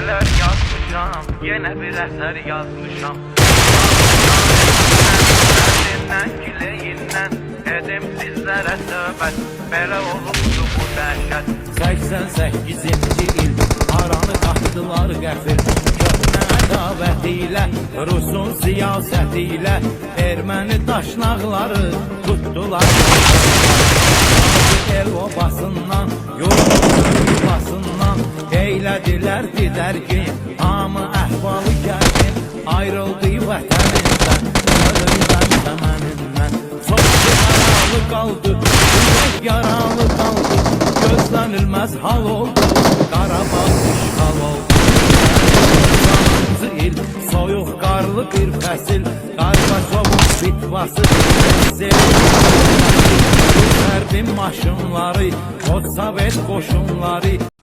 neler yazmışam, yine bir eser yazmışam. Derdinden, güleyinden edim sizlere söhbət, belə olubdu bu dəhşət. 88-ci il aranı qatdılar qəfil, köhnə ədavət ilə, Rusun siyasət ilə, erməni daşnaqları tutdular. El obasından, yolun yuvasından eylədilər didərgin, hamı əhvalı gərgin, ayrıldı vətənindən, ölümdən təmənindən. Çox yaralı qaldı, ürək yaralı qaldı, gözlənilməz hal oldu, Qarabağ işğal oldu. 90-cı il, soyuq qarlı bir fəsil, Qarbaçovun bitvası, Hərbin maşınları, Sovet qoşunları